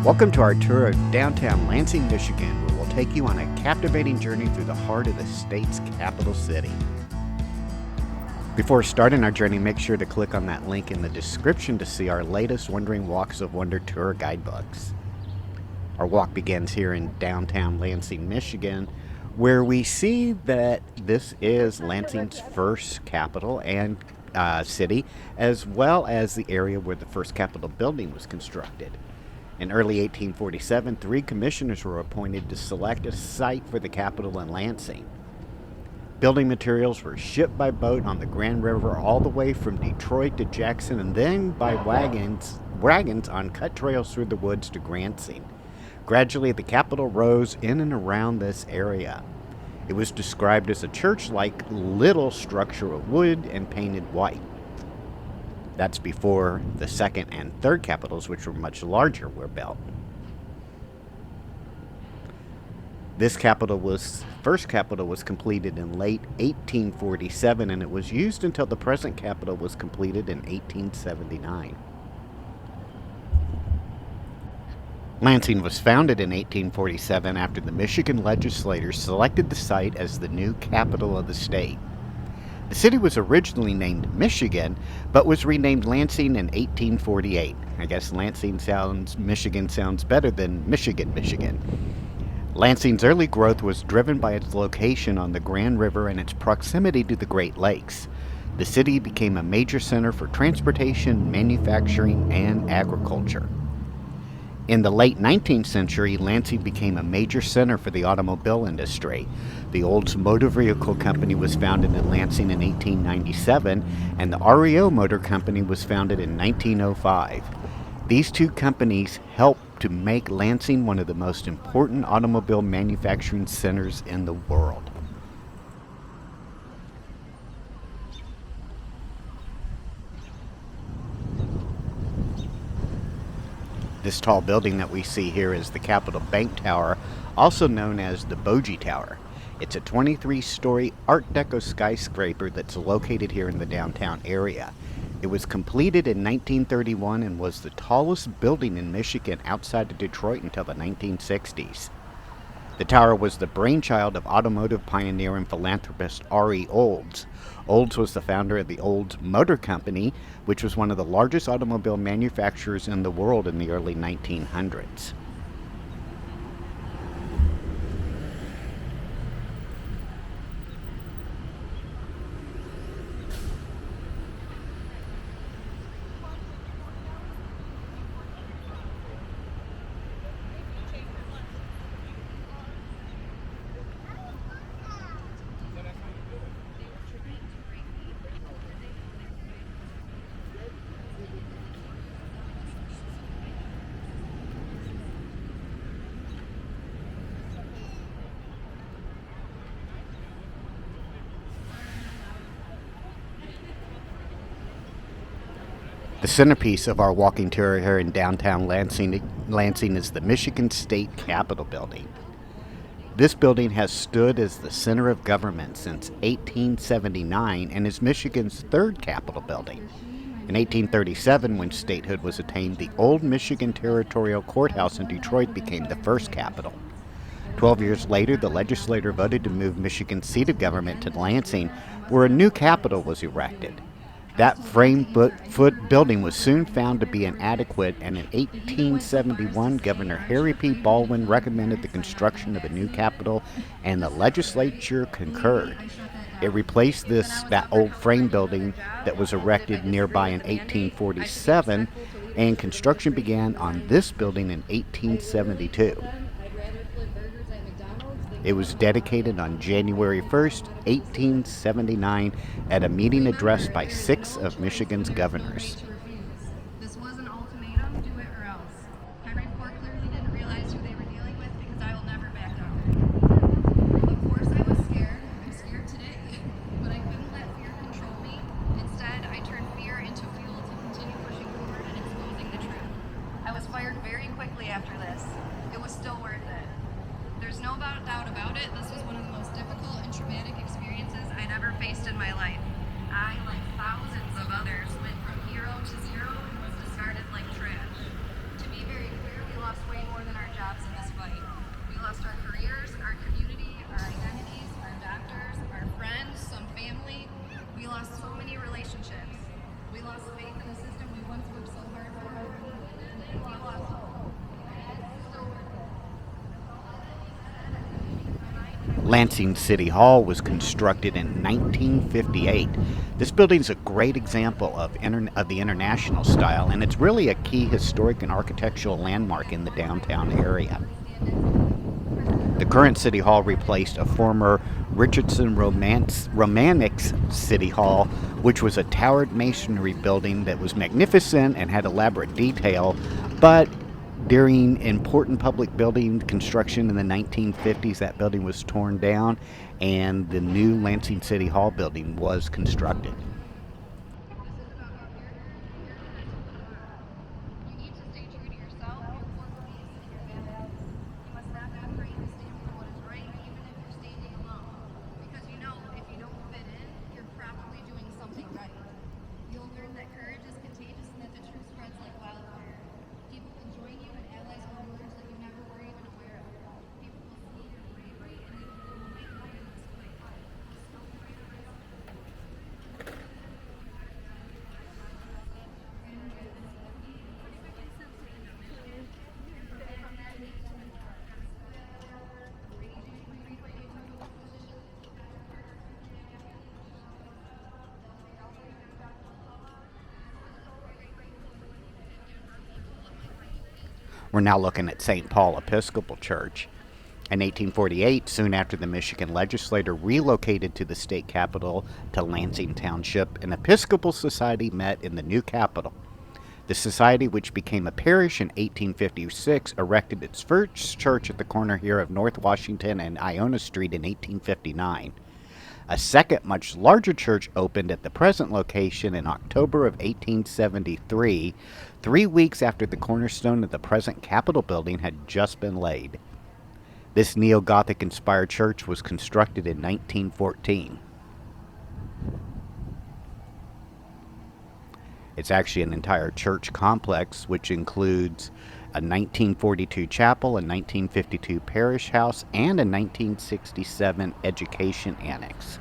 Welcome to our tour of downtown Lansing, Michigan, where we'll take you on a captivating journey through the heart of the state's capital city. Before starting our journey, make sure to click on that link in the description to see our latest Wandering Walks of Wonder tour guidebooks. Our walk begins here in downtown Lansing, Michigan, where we see that this is Lansing's first capital and city, as well as the area where the first Capitol building was constructed. In early 1847, 3 commissioners were appointed to select a site for the Capitol in Lansing. Building materials were shipped by boat on the Grand River all the way from Detroit to Jackson, and then by wagons on cut trails through the woods to Lansing. Gradually, the Capitol rose in and around this area. It was described as a church-like little structure of wood and painted white. That's before the second and third capitals, which were much larger, were built. This first capitol was completed in late 1847, and it was used until the present capitol was completed in 1879. Lansing was founded in 1847 after the Michigan legislators selected the site as the new capital of the state. The city was originally named Michigan, but was renamed Lansing in 1848. I guess Michigan sounds better than Michigan. Lansing's early growth was driven by its location on the Grand River and its proximity to the Great Lakes. The city became a major center for transportation, manufacturing, and agriculture. In the late 19th century, Lansing became a major center for the automobile industry. The Olds Motor Vehicle Company was founded in Lansing in 1897, and the REO Motor Company was founded in 1905. These two companies helped to make Lansing one of the most important automobile manufacturing centers in the world. This tall building that we see here is the Capitol Bank Tower, also known as the Bogey Tower. It's a 23-story Art Deco skyscraper that's located here in the downtown area. It was completed in 1931 and was the tallest building in Michigan outside of Detroit until the 1960s. The tower was the brainchild of automotive pioneer and philanthropist R.E. Olds. Olds was the founder of the Olds Motor Company, which was one of the largest automobile manufacturers in the world in the early 1900s. The centerpiece of our walking tour here in downtown Lansing is the Michigan State Capitol building. This building has stood as the center of government since 1879 and is Michigan's third Capitol building. In 1837, when statehood was attained, the old Michigan Territorial Courthouse in Detroit became the first Capitol. 12 years later, the legislature voted to move Michigan's seat of government to Lansing, where a new Capitol was erected. That frame-foot building was soon found to be inadequate, and in 1871, Governor Harry P. Baldwin recommended the construction of a new Capitol, and the legislature concurred. It replaced that old frame building that was erected nearby in 1847, and construction began on this building in 1872. It was dedicated on January 1st, 1879, at a meeting addressed by 6 of Michigan's governors. This was an ultimatum, do it or else. Henry IV clearly didn't realize who they were dealing with because I will never back down. Of course I was scared. I'm scared today. But I couldn't let fear control me. Instead, I turned fear into fuel to continue pushing forward and exposing the truth. I was fired very quickly after this. It was still worth it. There's no doubt about it, this was one of the most difficult and traumatic experiences I'd ever faced in my life. I, like thousands of others, went from hero to zero and was discarded like trash. To be very clear, we lost way lost our careers, our community, our identities, our doctors, our friends, some family. We lost so many relationships. We lost faith in the system we once worked so hard for. We lost hope. Lansing City Hall was constructed in 1958. This building is a great example of the international style, and it's really a key historic and architectural landmark in the downtown area. The current City Hall replaced a former Richardson Romantic City Hall, which was a towered masonry building that was magnificent and had elaborate detail, but during important public building construction in the 1950s, that building was torn down and the new Lansing City Hall building was constructed. You need to stay true to yourself, your core beliefs, and your values. You must not be afraid to stand for what is right, even if you're standing alone. Because you know, if you don't fit in, you're probably doing something right. You'll learn that courage is contagious and that the truth spreads like wildfire. People will join you and allies for words that you never were even aware of. People will see your bravery and they will make light in this place. We're now looking at St. Paul Episcopal Church. In 1848, soon after the Michigan legislature relocated to the state capital to Lansing Township, an Episcopal society met in the new capital. The society, which became a parish in 1856, erected its first church at the corner here of North Washington and Iona Street in 1859. A second, much larger church opened at the present location in October of 1873, 3 weeks after the cornerstone of the present Capitol building had just been laid. This neo-Gothic inspired church was constructed in 1914. It's actually an entire church complex, which includes a 1942 chapel, a 1952 parish house, and a 1967 education annex.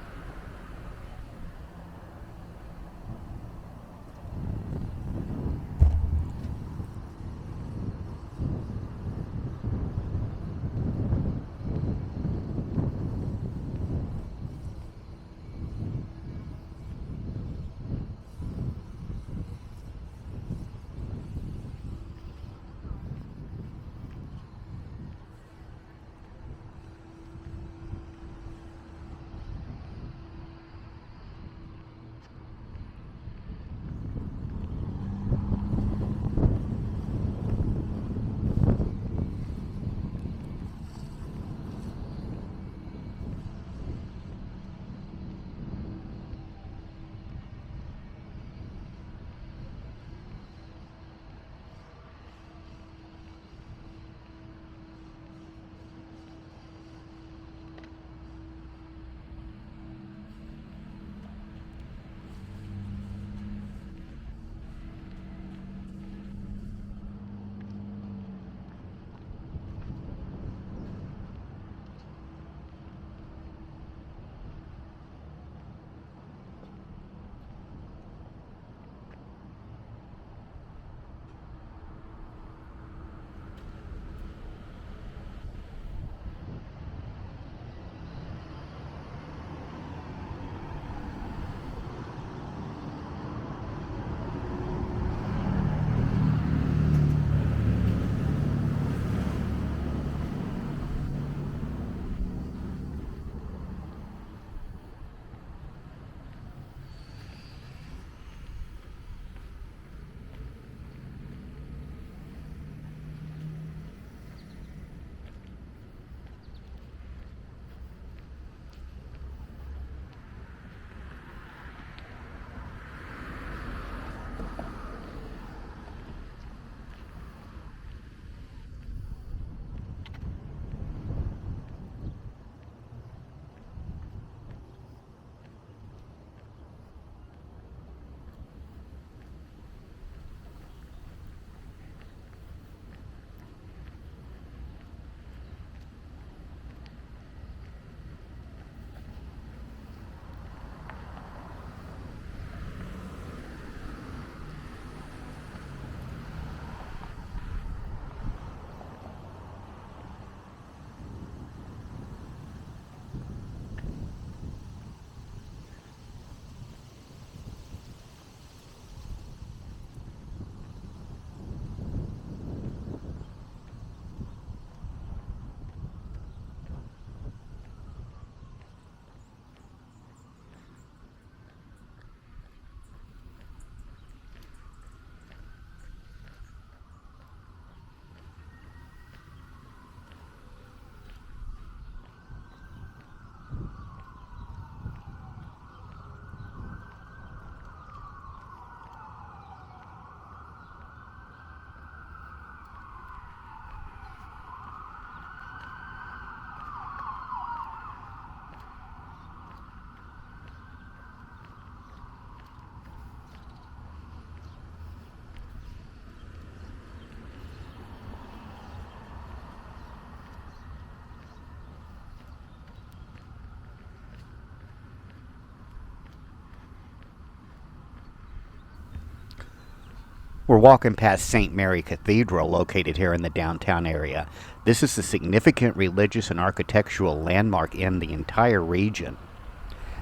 We're walking past St. Mary Cathedral, located here in the downtown area. This is a significant religious and architectural landmark in the entire region.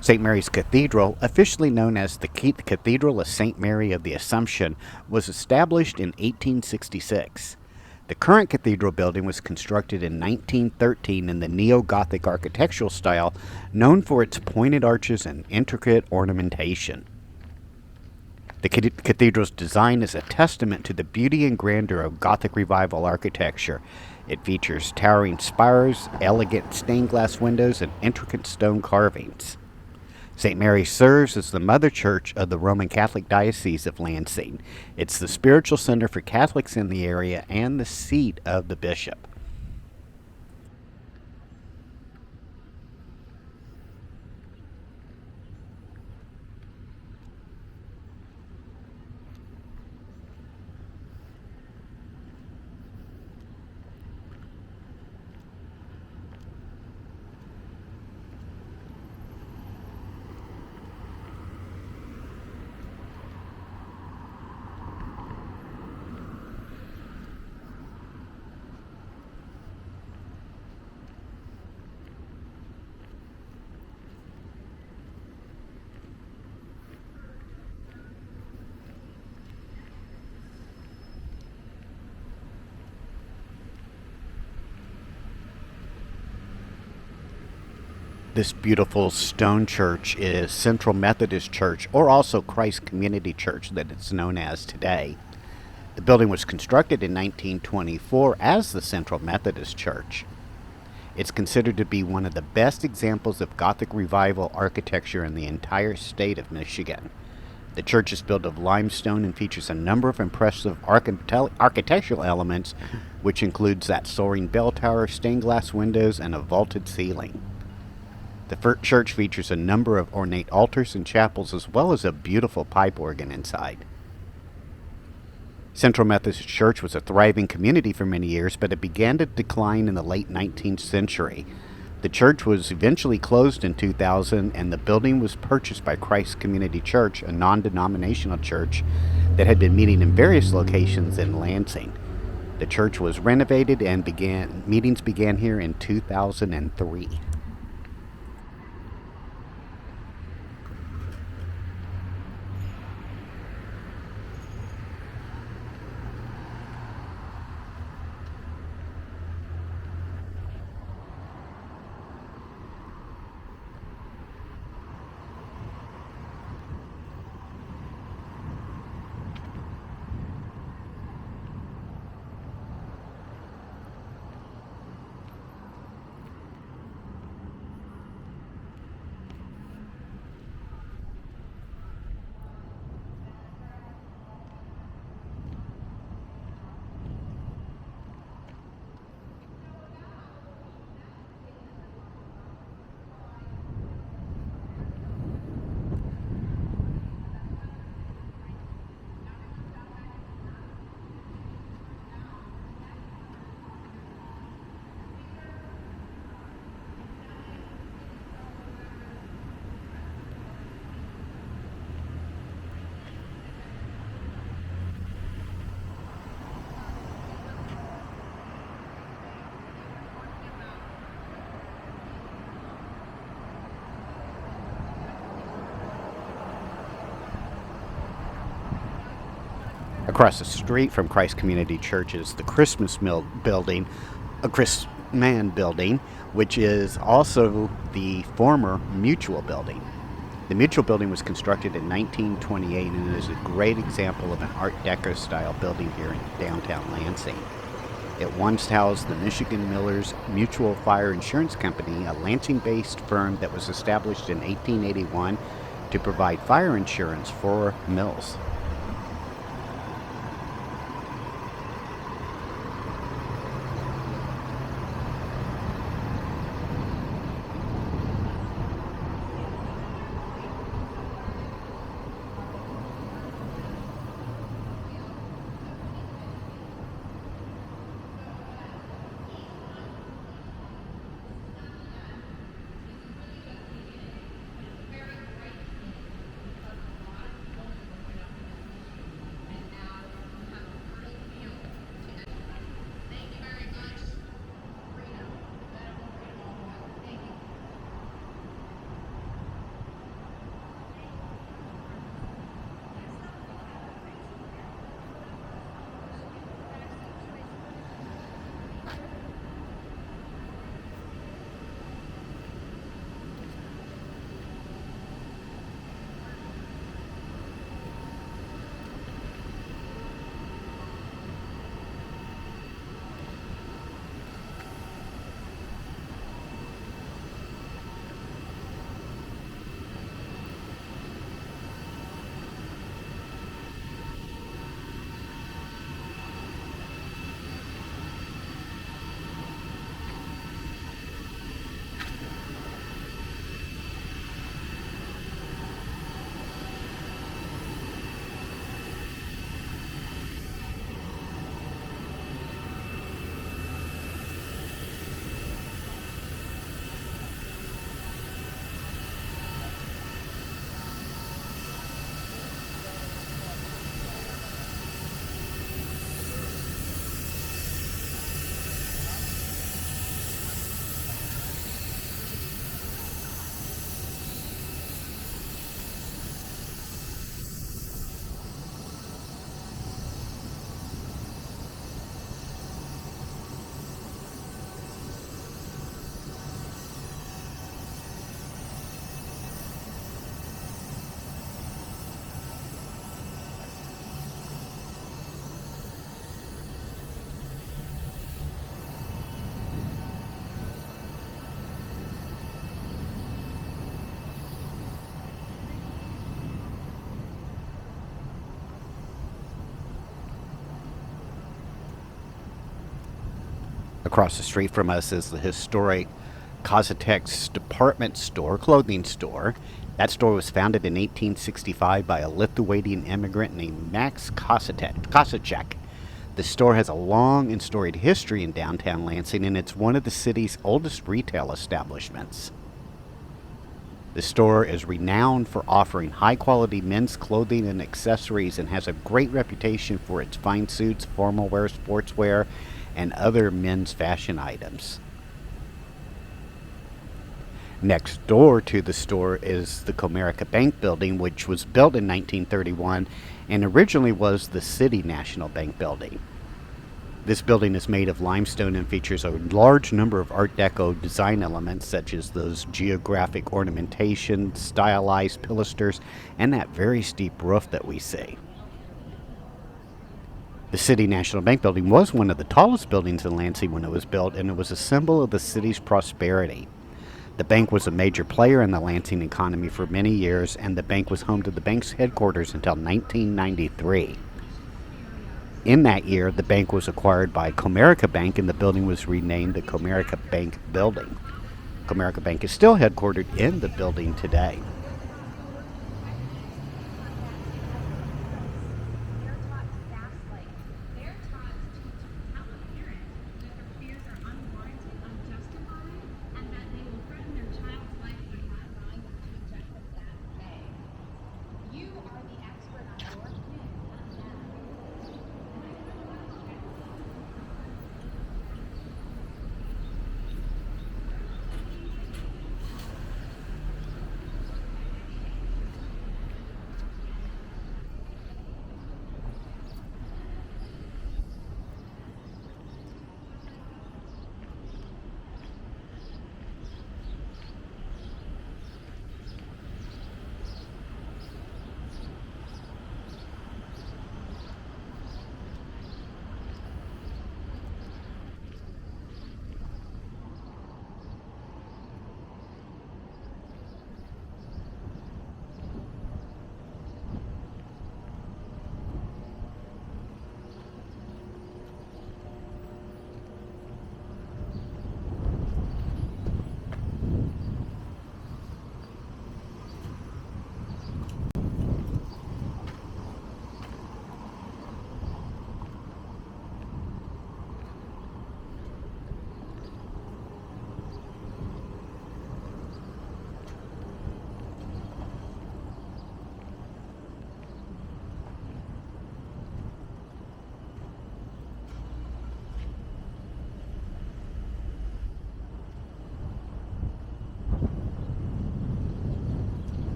St. Mary's Cathedral, officially known as the Cathedral of St. Mary of the Assumption, was established in 1866. The current cathedral building was constructed in 1913 in the neo-Gothic architectural style, known for its pointed arches and intricate ornamentation. The cathedral's design is a testament to the beauty and grandeur of Gothic Revival architecture. It features towering spires, elegant stained glass windows, and intricate stone carvings. St. Mary serves as the mother church of the Roman Catholic Diocese of Lansing. It's the spiritual center for Catholics in the area and the seat of the bishop. This beautiful stone church is Central Methodist Church, or also Christ Community Church that it's known as today. The building was constructed in 1924 as the Central Methodist Church. It's considered to be one of the best examples of Gothic Revival architecture in the entire state of Michigan. The church is built of limestone and features a number of impressive architectural elements, which includes that soaring bell tower, stained glass windows, and a vaulted ceiling. The church features a number of ornate altars and chapels, as well as a beautiful pipe organ inside. Central Methodist Church was a thriving community for many years, but it began to decline in the late 19th century. The church was eventually closed in 2000, and the building was purchased by Christ Community Church, a non-denominational church that had been meeting in various locations in Lansing. The church was renovated and meetings began here in 2003. Across the street from Christ Community Church is the Christmas building, a Christman building, which is also the former Mutual building. The Mutual building was constructed in 1928 and is a great example of an Art Deco style building here in downtown Lansing. It once housed the Michigan Millers Mutual Fire Insurance Company, a Lansing-based firm that was established in 1881 to provide fire insurance for mills. Across the street from us is the historic Kozatek's department store, clothing store. That store was founded in 1865 by a Lithuanian immigrant named Max Kozachek. The store has a long and storied history in downtown Lansing, and it's one of the city's oldest retail establishments. The store is renowned for offering high-quality men's clothing and accessories and has a great reputation for its fine suits, formal wear, sportswear, and other men's fashion items. Next door to the store is the Comerica Bank building, which was built in 1931 and originally was the City National Bank building. This building is made of limestone and features a large number of Art Deco design elements such as those geographic ornamentation, stylized pilasters, and that very steep roof that we see. The City National Bank building was one of the tallest buildings in Lansing when it was built, and it was a symbol of the city's prosperity. The bank was a major player in the Lansing economy for many years, and the bank was home to the bank's headquarters until 1993. In that year, the bank was acquired by Comerica Bank, and the building was renamed the Comerica Bank Building. Comerica Bank is still headquartered in the building today.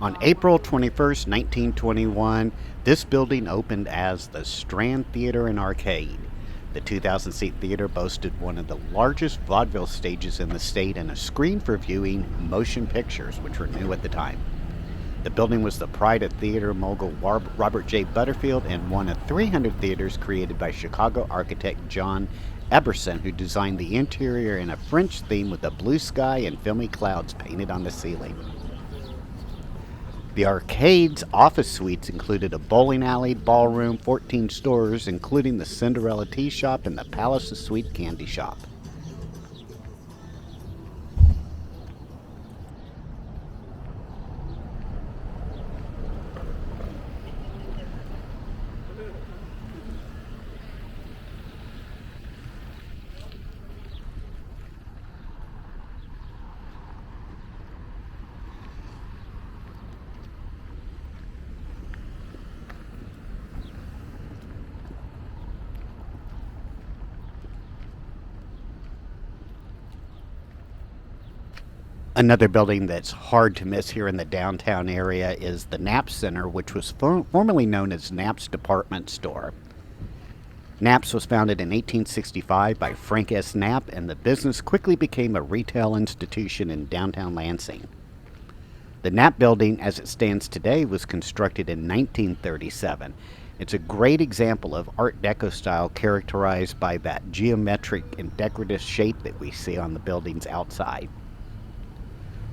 On April 21st, 1921, this building opened as the Strand Theater and Arcade. The 2,000-seat theater boasted one of the largest vaudeville stages in the state and a screen for viewing motion pictures, which were new at the time. The building was the pride of theater mogul Robert J. Butterfield and one of 300 theaters created by Chicago architect John Eberson, who designed the interior in a French theme with a blue sky and filmy clouds painted on the ceiling. The arcade's office suites included a bowling alley, ballroom, 14 stores, including the Cinderella Tea Shop and the Palace of Sweet Candy Shop. Another building that's hard to miss here in the downtown area is the Knapp Center, which was formerly known as Knapp's Department Store. Knapp's was founded in 1865 by Frank S. Knapp, and the business quickly became a retail institution in downtown Lansing. The Knapp building, as it stands today, was constructed in 1937. It's a great example of Art Deco style characterized by that geometric and decorative shape that we see on the building's outside.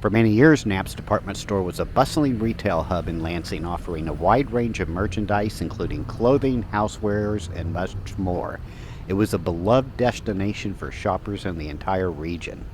For many years, Knapp's department store was a bustling retail hub in Lansing, offering a wide range of merchandise, including clothing, housewares, and much more. It was a beloved destination for shoppers in the entire region.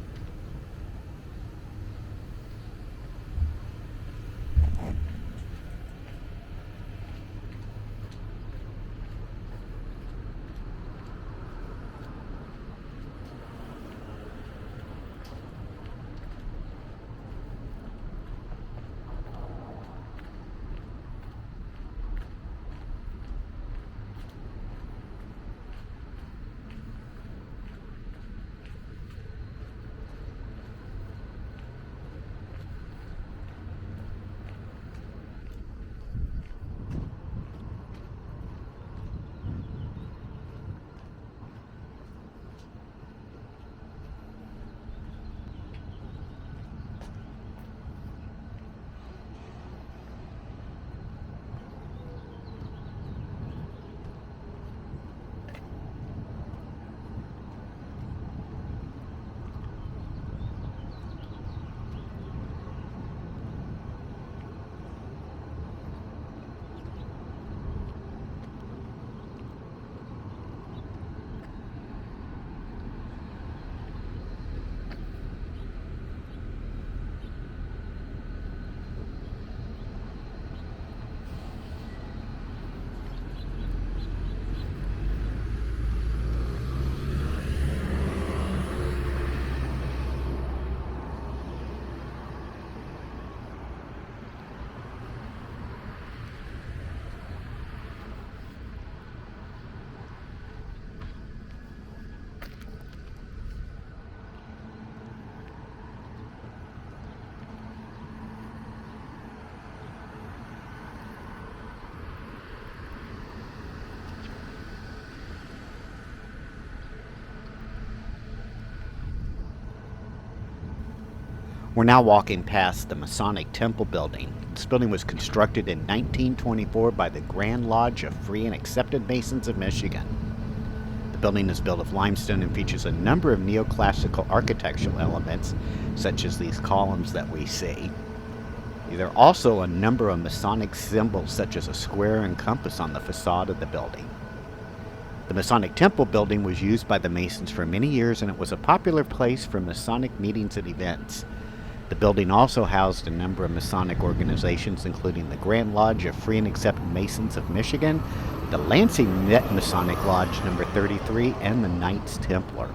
We're now walking past the Masonic Temple building. This building was constructed in 1924 by the Grand Lodge of Free and Accepted Masons of Michigan. The building is built of limestone and features a number of neoclassical architectural elements, such as these columns that we see. There are also a number of Masonic symbols, such as a square and compass on the facade of the building. The Masonic Temple building was used by the Masons for many years, and it was a popular place for Masonic meetings and events. The building also housed a number of Masonic organizations, including the Grand Lodge of Free and Accepted Masons of Michigan, the Lansing Masonic Lodge number 33, and the Knights Templar.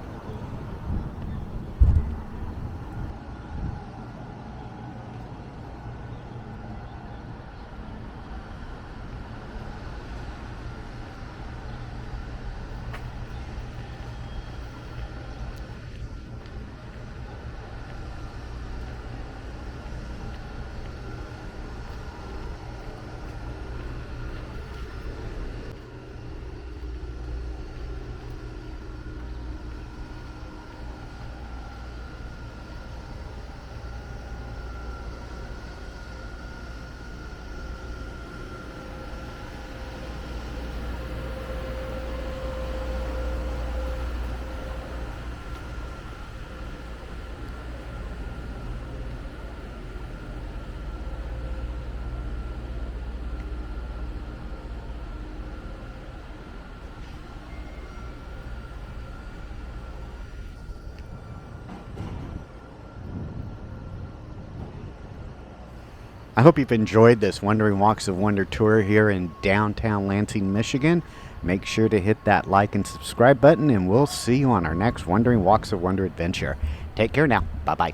I hope you've enjoyed this Wandering Walks of Wonder tour here in downtown Lansing, Michigan. Make sure to hit that like and subscribe button, and we'll see you on our next Wandering Walks of Wonder adventure. Take care now. Bye-bye.